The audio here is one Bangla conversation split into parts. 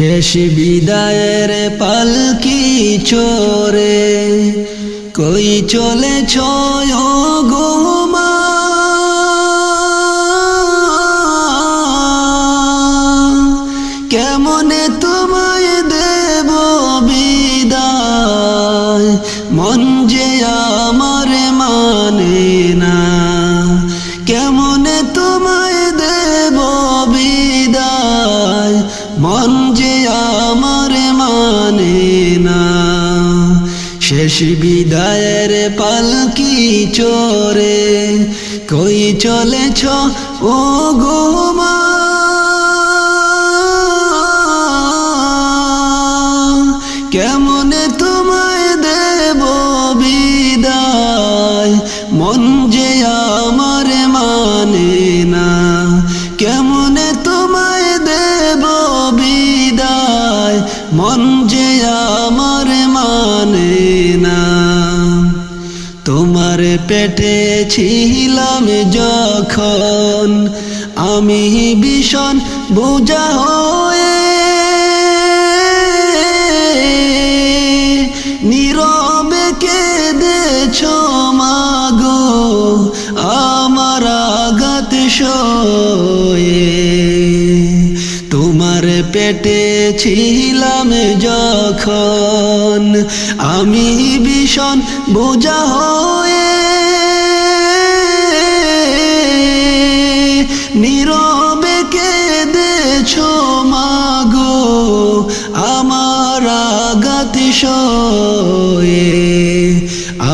শেষ বিদায়ের পালকি চড়ে কই চলেছ গো মা, কেমনে তোমায় দেব বিদায়, মন যে আমার মানে না। কেমনে তোমায় দেব বিদায়, মন যে আমার মানে না। শেষ বিদায়ের পালকি চড়ে কই চলেছ ও গো মা, কেমনে তোমায় দেব বিদায়, মন যে আমার মানে না। কেমনে তোমায় দেব বিদায়, মন যে আমার মানে না। তোমার পেটে ছিলাম যখন আমি ভীষণ বোঝা হয়ে, নীরবে কেঁদেছ মাগো আমার আঘাত সয়ে। তোমার পেটে ছিলাম যখন আমি ভীষণ বোঝা হয়ে, নীরবে কেঁদেছ মাগো আমার আঘাত সয়ে।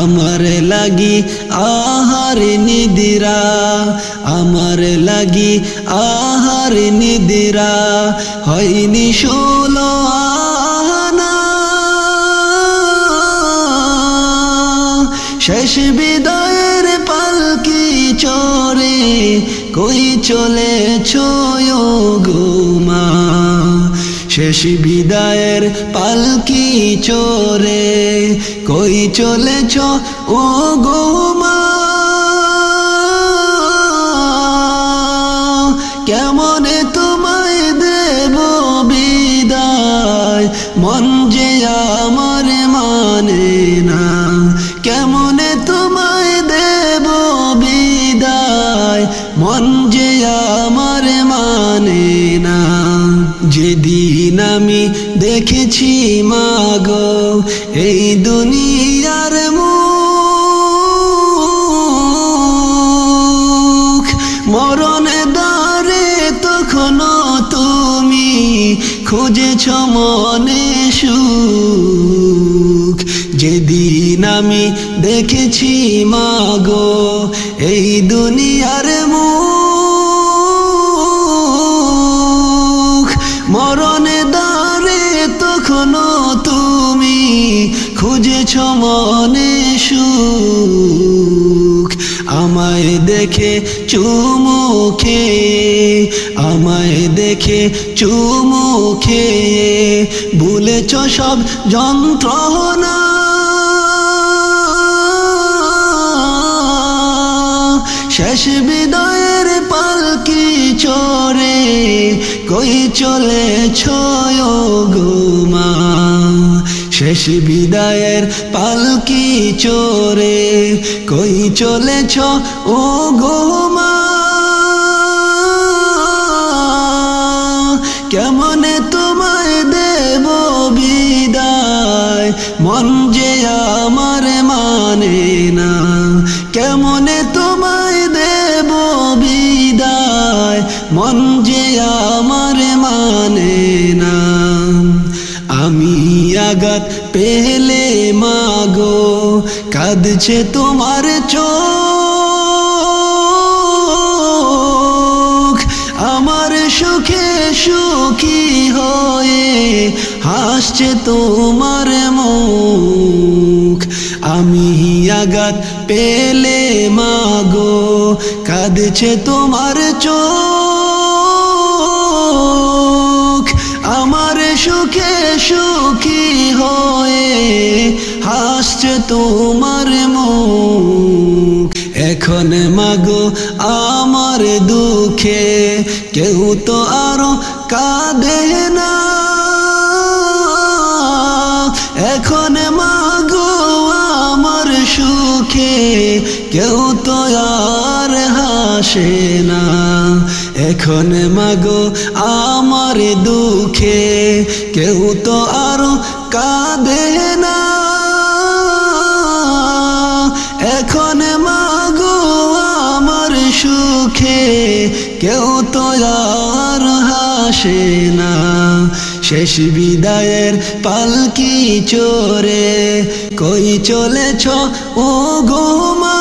আমার লাগি আহার নিদ্রা, আমার লাগি আহার নিদ্রা হয়নি 16 আনা। শেষ বিদায়ের পালকি চড়ে কই চলেছ গো মা, শেষ বিদায়ের পালকি চড়ে কই চলেছ ও গো মা। কেমনে তোমায় দেব বিদায়, মন যে আমার মানে না। কেমনে তোমায় দেব বিদায়, মন যে আমার মানে না। যেদিন আমি দেখেছি মাগো এই দুনিয়ার মুখ, মরণে দ্বারে তখনো তুমি খুঁজেছ মনে সুখ। যেদিন আমি দেখেছি মাগো এই দুনিয়ার মুখ, মরণে দ্বারে তখনো তুমি খুঁজেছ মনে সুখ। আমায় দেখে চুমু খেয়ে, আমায় দেখে চুমু খেয়ে ভুলেছ সব যন্ত্রণা। শেষ বিদায়ের পালকি চড়ে কই চলেছ গো মা, শেষ বিদায়ের পালকি চড়ে কই চলেছ ও গো মা। কেমনে তোমায় দেব বিদায়, মন যে আমার মানে না। কেমনে তোমায় দেব বিদায়, মন যে আমার মানে না। আমি আঘাত পেলে মাগো কাঁদছে তোমার চোখ, আমার সুখে সুখী হয়ে হাসছে তোমার মুখ। আমি আঘাত পেলে মাগো কাঁদছে তোমার চোখ, আমার সুখে সুখী হয়ে হাসছে তোমার মুখ। এখন মাগো আমার দুঃখে কেউ তো আরো কাঁদে না, সুখে কেউ তো আর হাসে না, এখন মাগো আমার দুঃখে কেউ তো আর কাঁদে না। এখন মাগো আমার সুখে কেউ তো আর হাসে না, শেষ বিদায়ের পালকি চড়ে কই চলেছ ও গো মা,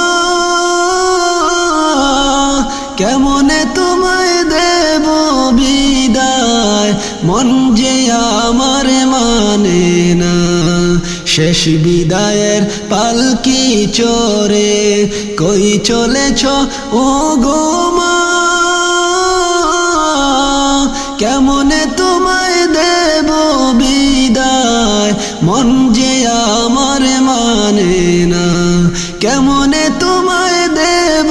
কেমনে তোমায় দেব বিদায় মন যে আমার মানে না। শেষ বিদায়ের পালকি চড়ে কই চলেছ ও গো মা, কেমনে তোমায় দেব বিদায় মন যে আমার মানে না, কেমনে তোমায় দেব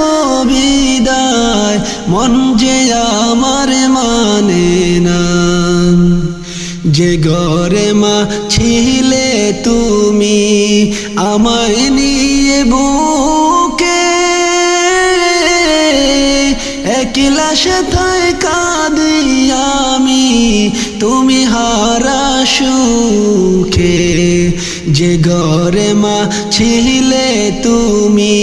বিদায় মন যে আমার মানে না। যে ঘরে মা ছিলে তুমি আমায় নিয়ে বুকে, একলা সেথায় কাঁদি আমি তুমি হারা সুখে। যে ঘরে মা ছিলে তুমি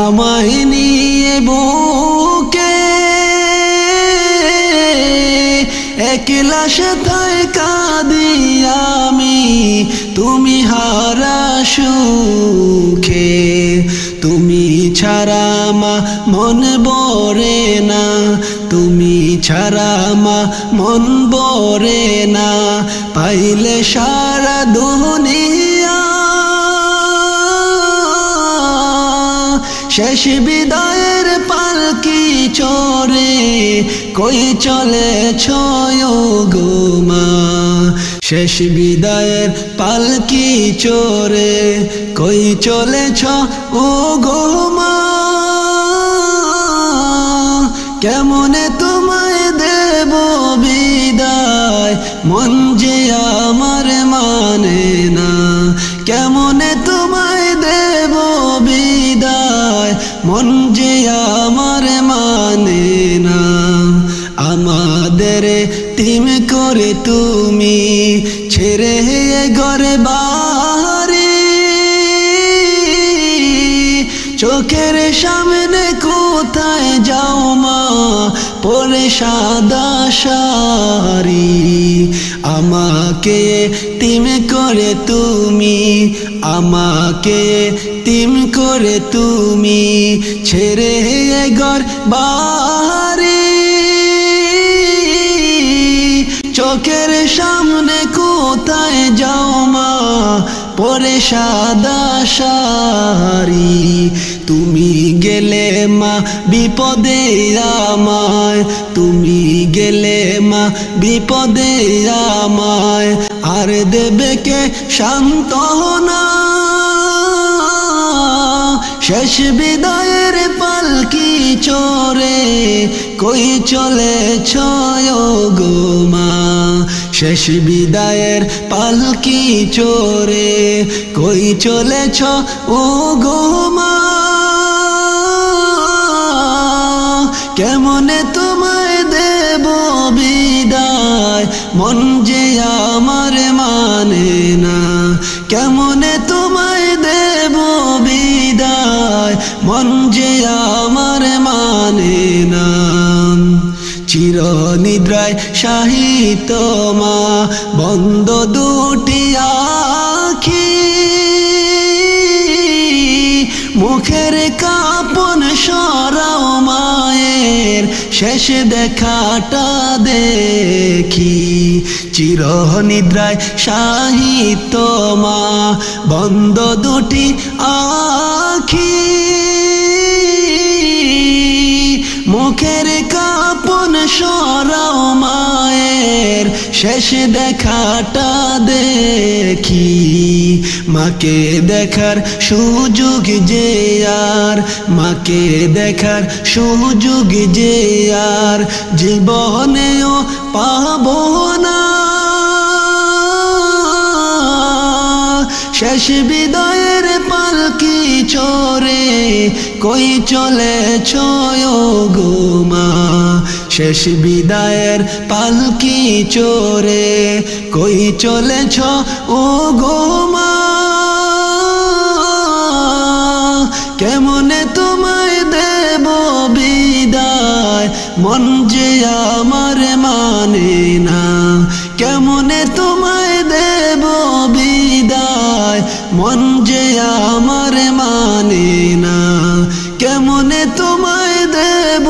আমায় নিয়ে বুকে, একলা সেথায় কাঁদি আমি তুমি হারা সুখে। তুমি ছাড়া মা মন ভরে না, তুমি ছাড়া মা মন ভরে না, পাইলে সারা দুনিয়া। শেষ বিদায়ের পালকি চড়ে কই চলেছ ও গো মা, শেষ বিদায়ের পালকি চড়ে কই চলেছ ও গো মা, কেমনে তোমায় দেব বিদায় মন যে আমার মানে না, কেমনে তোমায় দেব বিদায় মন যে আমার মানে না। আমাদের তিম করে তুমি ছেড়ে ঘরে বাড়ি, চোখের সামনে কোথায় যাও মা পরে সাদা শাড়ি। আমাকে তিম করে তুমি, আমাকে তিম করে তুমি ছেড়ে ঘর বাড়ি, চোখের সামনে কোথায় যাও মা পরে সাদা শাড়ি। তুমি গেলে মা বিপদে আমায়, তুমি গেলে মা বিপদে আমায়, আর দেবে কে সান্ত্বনা। শেষ বিদায়ের পালকি চড়ে কই চলেছ ও গো মা, শেষ বিদায়ের পালকি চড়ে কই চলেছ ও গো মা, কেমনে তোমায় দেব বিদায় মন যে আমার মানে না, কেমনে তোমায় দেব বিদায় মন যে আমার মানে না। চির নিদ্রায় শাহিত মা বন্ধ দুটি আখি, মুখের কাপন সরাও মায়ের শেষ দেখাটা দেখি। চির নিদ্রায় শাহিত মা বন্ধ দুটি আখি, মুখের কাপন সরাও মায়ের শেষ দেখাটা দেখি। মাকে দেখার সুযোগ যে আর, মাকে দেখার সুযোগ যে আর জীবনেও পাবো না। শেষ বিদায়ের পাল পাখি চরে কই চলেছ গো মা শেষ বিদায়ের পালকি চরে কই চলেছ ও গো মা কেমনে তোমায় দেব বিদায় মন যে আমার মানে না কেমনে তোমায় দেব বিদায় মন যে আমার মানে না কেমনে তোমায় দেব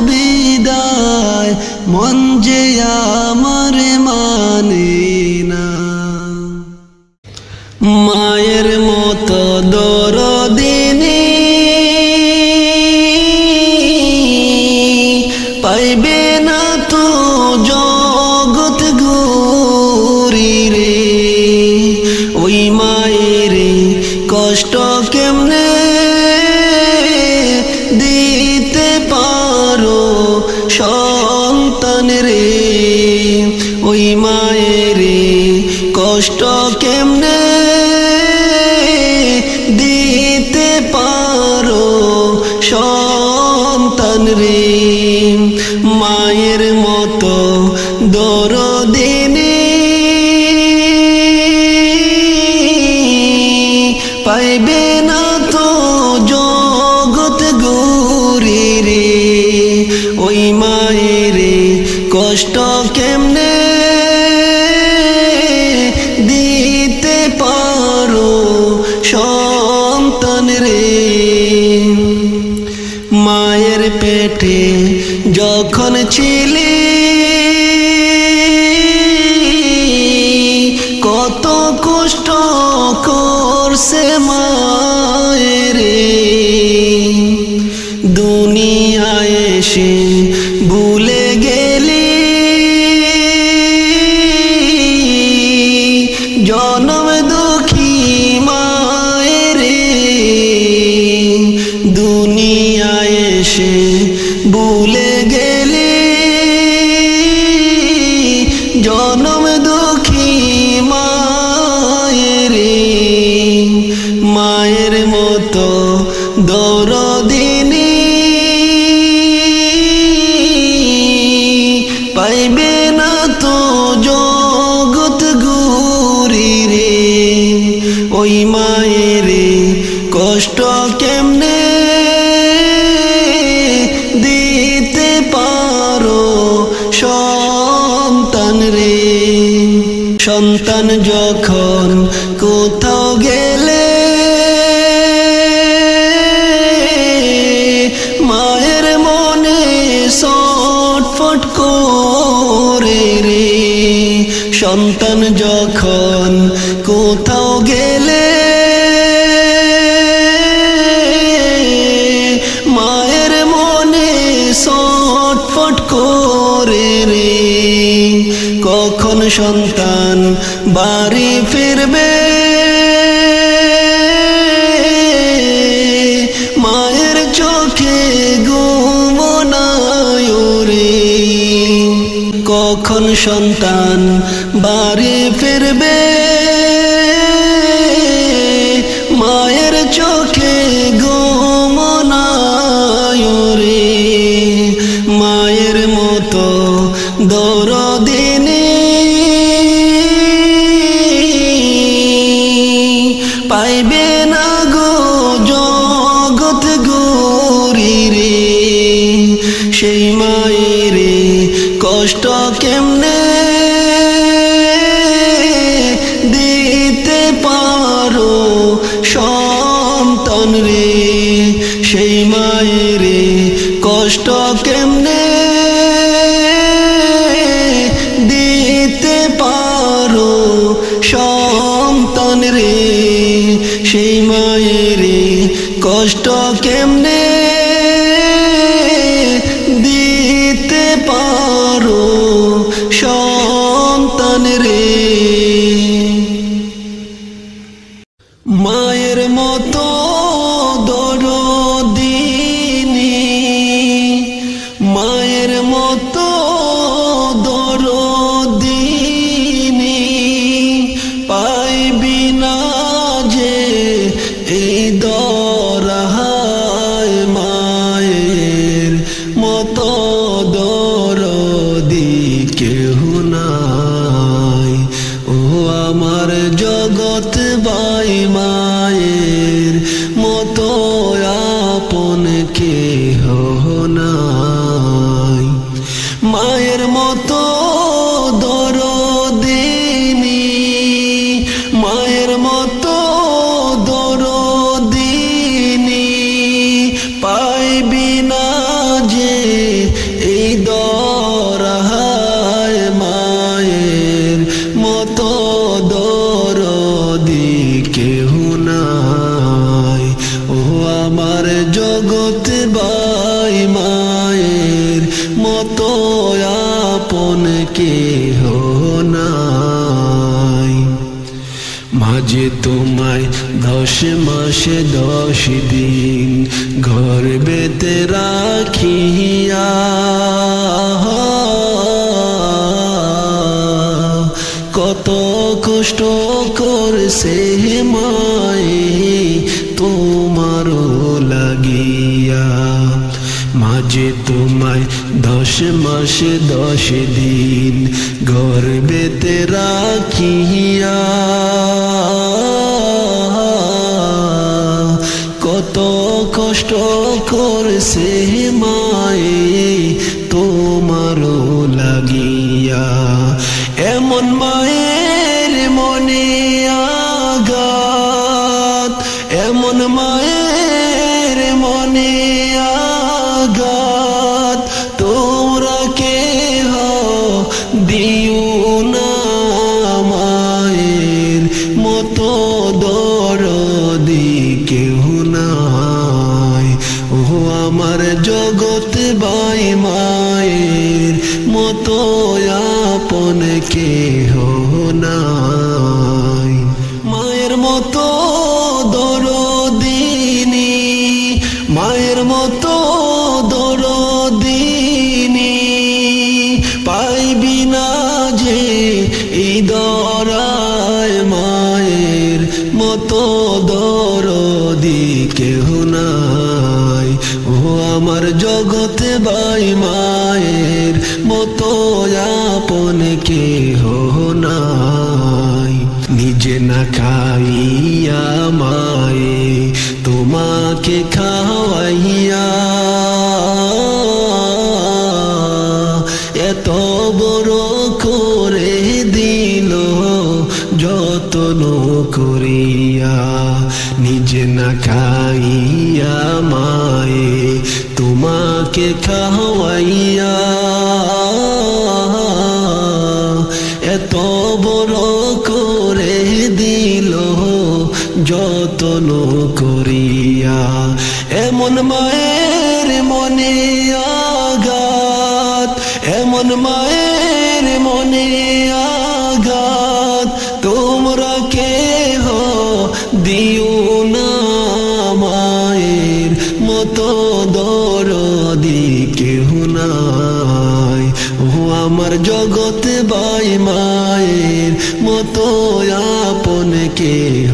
বিদায় মন যে আমার মানে না মায়ের মতো দরদিনী পাইবে না তো জগৎ ঘুরি রে ওই মায়ের কষ্ট কেমনে দিতে পারো সন্তান রে ওই মায়ের কষ্ট কেমনে দিতে পারো সন্তান রে মায়ের মতো দরদিনী পাইবে না তো জগৎ ঘুরি রে ওই মায়ের কষ্ট কেমনে দিতে পারো সন্তান রে মায়ের পেটে যখন ছিলি কত কষ্ট করছে মায়ের দুনিয়ায় এসে ভুলে গেলি জনম দুঃখী মায়ের দুনিয়ায় এসে ভুলে গেলি জনম দুঃখী মায়ের মায়ের মতো দরদিনী পাইবে না তো জগৎ ঘুরি রে ওই মায়ের কষ্ট কেমনে দিতে পারো সন্তান রে সন্তান যখন কোথাও গেলে মায়ের মনে ছটফট করে রে সন্তান যখন কোথাও গেলে মায়ের মনে ছটফট করে রে কখন সন্তান বাড়ি ফিরবে মায়ের চোখে ঘুম নাই রে কখন সন্তান বাড়ি ফিরবে মায়ের চোখে ঘুম নাই রে মায়ের মতো দরদিনী পাইবে না গো জগৎ ঘুরি রে সেই মায়ের কষ্ট কেমনে দিতে পারো সন্তান রে সেই মায়ের কষ্ট কেমনে দিতে পারো সন্তান রে সেই মায়ের কষ্ট কেমনে দিতে পারো সন্তান রে মায়ের মতো দরদিনী মায়ের মতো দরদিনী পাইবি না যে এই মতো দরদি কেহ নাই। ও আমার জগৎ বাই মায়ের মতো আপন কেহ নাই। মাঝে তোমায় 10 মাসে 10 দিন গর্ভেতে রাখিয়া কত কষ্ট করছে মায়ে তোমারও লাগিয়া। মাঝে তোমায় 10 মাসে 10 দিন গর্ভেতে রাখিয়া কত কষ্ট করছে মায়ে তোমারও লাগিয়া। এমন মায়ের মনে আঘাত, এমন মায়ের মনে আঘাত তোমরা কেহ দিও না। মায়ের মতো দরদি কেহ নাই। ও আমার জগৎ বাই মায়ের মতো আপন কেহ নাই। মায়ের মতো দরদিনী, মায়ের মতো দরদিনী পাইবি না যে এই দরায়। মায়ের মতো দরদি কেহ নাই। ও আমার জগৎ বাই মায়ের মতো আপন কেহ নাই। নিজে না খাইয়া মায়ে তোমাকে খাওয়াইয়া এত বড় করে দিল যত্ন করিয়া। নিজে না খাইয়া মায়ে তোমাকে খাওয়াইয়া এত বড় করে দিল যত্ন করিয়া। এমন মায়ের মনে আঘাত, এমন মায়ের মনে আঘাত তোমরা কেহ দিও না। মায়ের মতো দরদি কেহ নাই। ও আমার জগৎ বাই মায়ের মতো আপন কেহ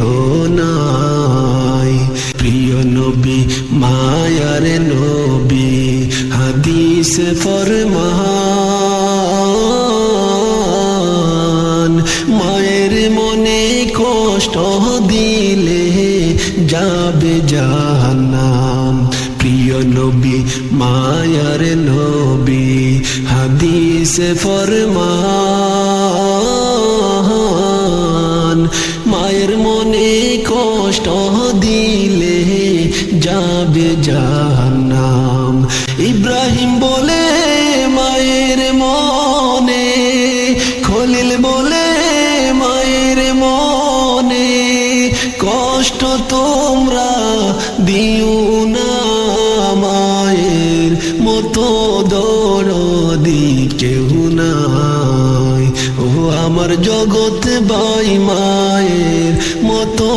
নাই। প্রিয় নবী মায়ার নবী হাদিস ফরমান। মায়ের মনে কষ্ট দিলে যাবে জাহান্নাম। প্রিয় নবী মায়ার নবী হাদিস ফরমান। মায়ের মনে কষ্ট দিলে যাবে জাহান্নাম। ইব্রাহিম বলে মায়ের মনে, খলিল বলে মায়ের মনে কষ্ট তোমরা দিও না। মায়ের মতো দরদি কেহ নাই। ও আমার জগৎ বাই মায়ের মতো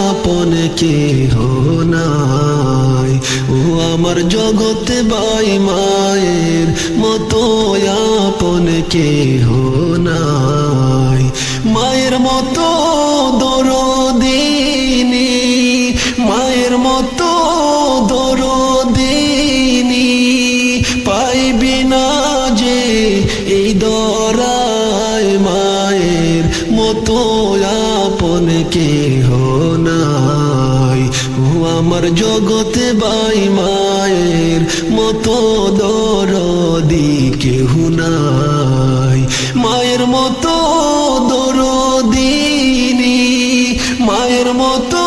আপন কেহ নাই। ও আমার জগৎ বাই মায়ের মতো আপন কেহ নাই। মায়ের মতো দরদিনী, মায়ের মতো দরদিনী পাইবি না যে এই দরায়। মায়ের মতো আপন কেহ নাই। ও আমার জগৎ বাই মায়ের মতো দরদি কেহ নাই। মায়ের মতো দরদিনী, মায়ের মতো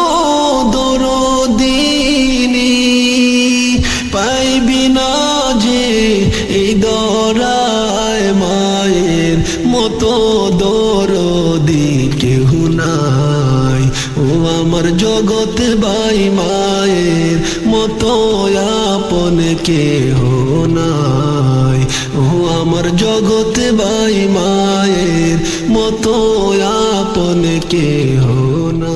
দরদিনী পাইবি না যে এই দরায়। মায়ের মতো দরদি আমার জগৎ ভাই মায়ের মতো আপন কেহ নাই। ও আমার জগৎ ভাই মায়ের মতো আপন কেহ নাই।